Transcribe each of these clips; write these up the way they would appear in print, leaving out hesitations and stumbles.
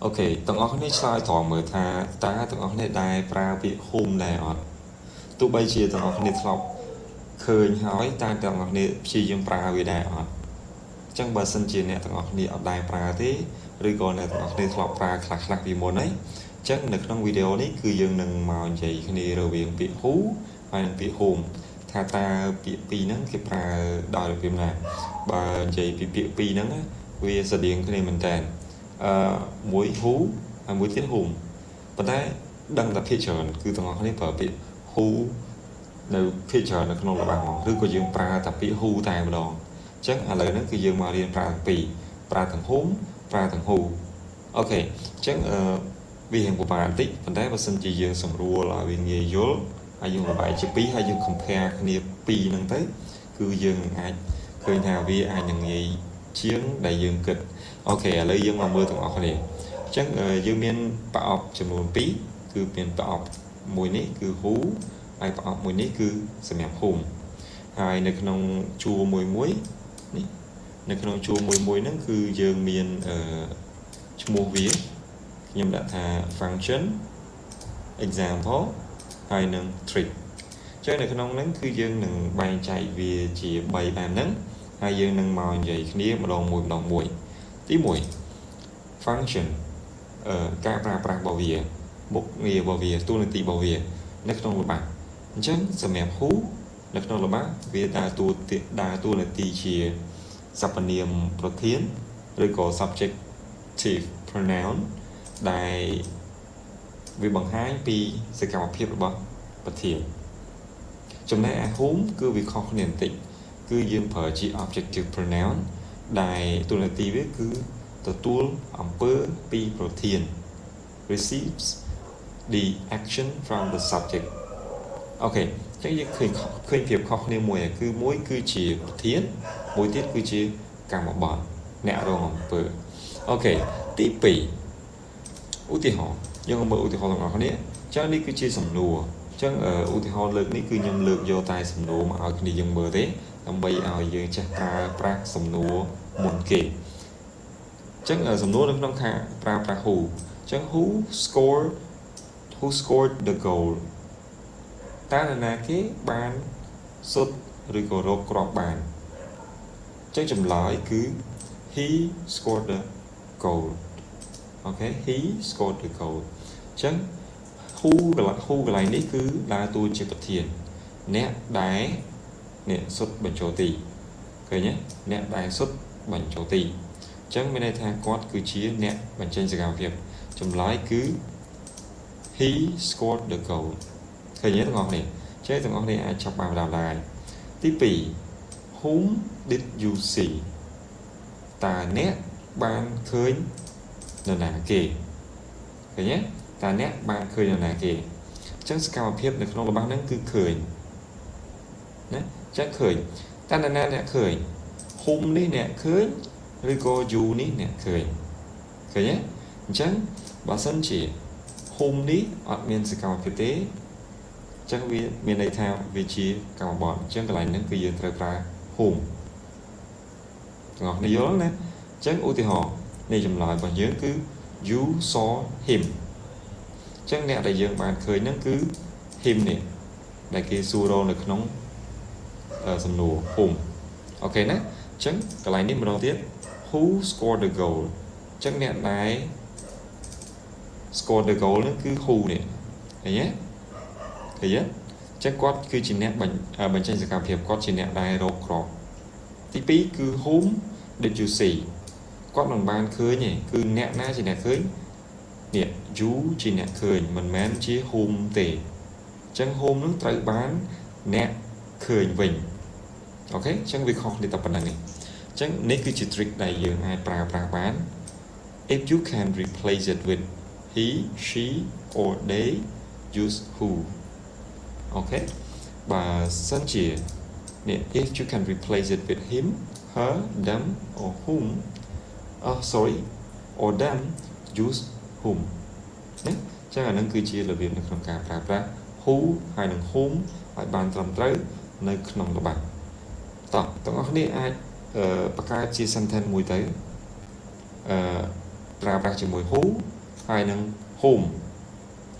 ok ទាំងអស់គ្នាឆ្លើយត្រង់មើលថាតើទាំងអស់គ្នាដែរប្រើពាក្យ whom ដែរអត់ទោះបីជាទាំងអស់គ្នាធ្លាប់ឃើញហើយតែទាំងអស់គ្នាព្យាយាមប្រើវាដែរអត់អញ្ចឹងបើសិនជាអ្នកទាំងអស់គ្នាអត់ដែរប្រើទេឬក៏អ្នកទាំងអស់គ្នាធ្លាប់ប្រើខ្លះពីមុនហើយអញ្ចឹងនៅក្នុងវីដេអូនេះគឺយើងនឹងមកនិយាយគ្នារវាងពាក្យ who ហើយនិងពាក្យ whom ថាតើពាក្យពីរហ្នឹងគេប្រើដោយរបៀបណាបើនិយាយពីពាក្យពីរហ្នឹងវាស្រដៀងគ្នាមែនតើមួយ who ហើយមួយទៀត whom ប៉ុន្តែដឹងតែភាគច្រើនគឺទាំងអស់គ្នាប្រើពាក្យ who នៅភាគច្រើននៅក្នុងរបស់មកឬក៏យើងប្រើតែពាក្យ who តែម្ដងអញ្ចឹងឥឡូវហ្នឹងគឺយើងមករៀនប្រើទាំងពីរប្រើទាំង whom ប្រើទាំង who អូខេអញ្ចឹងវារៀងពិបាកបន្តិចប៉ុន្តែបើសិនជាយើងសម្រួលឲ្យវាងាយយល់ហើយយើងរបាយជាពីរហើយយើង compare គ្នាពីរហ្នឹងទៅគឺយើងអាចឃើញថាវាអាចនឹងងាយជាងដែលយើងគិតអូខេឥឡូវយើងមកមើលទាំងអស់គ្នាអញ្ចឹងយើងមានប្រអប់ចំនួន2គឺមានប្រអប់មួយនេះគឺ who ហើយប្រអប់មួយនេះគឺសម្រាប់ whom ហើយនៅក្នុងជួរមួយនេះនៅក្នុងជួរមួយហ្នឹងគឺយើងមានឈ្មោះវាខ្ញុំដាក់ថា function example ហើយនឹង trick អញ្ចឹងនៅក្នុងហ្នឹងគឺយើងនឹងបែងចែកវាជា3បែបហ្នឹងហើយយើងនឹងមកនិយាយគ្នាម្ដងមួយទី1 function ការប្រើប្រាស់របស់វាមុខងាររបស់វាតួនាទីរបស់វានៅក្នុងល្បះអញ្ចឹងសម្រាប់ who នៅក្នុងល្បះវាដើរតួនាទីជាសព្វនាមប្រធានឬក៏ subjective pronoun ដែលវាបង្ហាញពីសកម្មភាពរបស់ប្រធានចំណែកឯ whom គឺវាខុសគ្នាបន្តិចគឺយើងប្រើជា objective pronoun ដែលតួនាទីវាគឺទទួលអំពើពីប្រធាន receives the action from the subject អូខេអញ្ចឹងយើងឃើញភាពខុសគ្នាមួយគឺមួយគឺជាប្រធានមួយទៀតគឺជាកម្មបត្តិអ្នករងអំពើអូខេទី2ឧទាហរណ៍យើងមើលឧទាហរណ៍ទាំងអស់គ្នាអញ្ចឹងនេះគឺជាសំណួរអញ្ចឹងឧទាហរណ៍លើកនេះគឺខ្ញុំលើកយកតែសំណួរមកឲ្យគ្នាយើងមើលទេដើម្បីឲ្យយើងចេះប្រើប្រាស់សំណួរមុនគេអញ្ចឹងសំណួរនៅក្នុងខាងប្រើប្រាស់ who អញ្ចឹង who scored the goal តើនរណាគេបានសុទ្ធឬក៏រកគ្រាប់បានអញ្ចឹងចម្លើយគឺ he scored the goal អូខេ he scored the goal អញ្ចឹង who កន្លែងនេះគឺដើរតួជាប្រធានអ្នកដែលអ្នកសុទ្ធបញ្ចូលទីឃើញទេអ្នកដែលសុទ្ធបញ្ចូលទីអញ្ចឹងមានន័យថាគាត់គឺជាអ្នកបញ្ចេញសកម្មភាពចម្លើយគឺ he scored the goal ឃើញទេទាំងអស់គ្នាចេះទាំងអស់គ្នាអាចចាប់បានដែរទី2 whom did you see តើអ្នកបានឃើញនរណាគេឃើញទេតើអ្នកបានឃើញនរណាគេអញ្ចឹងសកម្មភាពនៅក្នុងរបស់ហ្នឹងគឺឃើញណាចាក់ឃើញតើនរណាអ្នកឃើញ whom នេះអ្នកឃើញឬក៏ you នេះអ្នកឃើញឃើញទេអញ្ចឹងបើសិនជា whom នេះអត់មានសកម្មភាពទេអញ្ចឹងវាមានន័យថាវាជាកម្មបត្តិអញ្ចឹងកន្លែងហ្នឹងគឺយើងត្រូវប្រើ whom ទាំងអស់គ្នាយល់ណាអញ្ចឹងឧទាហរណ៍នៃចម្លើយរបស់យើងគឺ you saw him អញ្ចឹងអ្នកដែលយើងបានឃើញហ្នឹងគឺ him នេះដែលគេសួររកនៅក្នុងសំណួរ whom អូខេណាអញ្ចឹងកន្លែងនេះម្ដងទៀត who scored the goal អញ្ចឹងអ្នកដែល scored the goal ហ្នឹងគឺ who នេះឃើញទេឃើញទេអញ្ចឹងគាត់គឺជាអ្នកបញ្ចេញសកម្មភាពគាត់ជាអ្នកដែលរកគ្រាប់ទី2គឺ whom did you see គាត់មិនបានឃើញទេគឺអ្នកណាជាអ្នកឃើញនេះ you ជាអ្នកឃើញមិនមែនជា whom ទេអញ្ចឹង whom នឹងត្រូវបានអ្នកឃើញវិញអូខេអញ្ចឹងវាខុសគ្នាតែប៉ុណ្្នឹងឯងអញ្ចឹងនេះគឺជា trick ដែលយើងអាចប្រើប្រាស់បាន if you can replace it with he she or they use who អូខេបើសិនជានេះ if you can replace it with him her them or whom or them use whom ណាចឹងអានឹងគឺជារបៀបនៅក្នុងការប្រើប្រាស់ who ហើយនឹង whom ឲ្យបានត្រឹមត្រូវនៅក្នុងល្បះតោះទាំងអស់គ្នាអាចបង្កើតជា sentence មួយទៅ ប្រើប្រាស់ជាមួយ who ហើយនឹង whom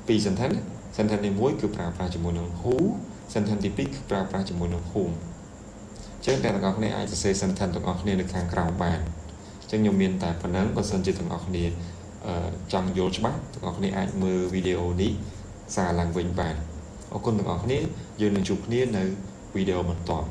ពីរ sentence sentence ទី1គឺប្រើប្រាស់ជាមួយនឹង who sentence ទី2គឺប្រើប្រាស់ជាមួយនឹង whom អញ្ចឹងអ្នកទាំងអស់គ្នាអាចសរសេរ sentence ទាំងអស់គ្នានៅខាងក្រោមបានអញ្ចឹងខ្ញុំមានតែប៉ុណ្ណឹងបើសិនជាទាំងអស់គ្នាចង់យល់ច្បាស់ទាំងអស់គ្នាអាចមើលវីដេអូនេះសារឡើងវិញបានអរគុណទាំងអស់គ្នាយើងនឹងជួបគ្នានៅវីដេអូបន្ទាប់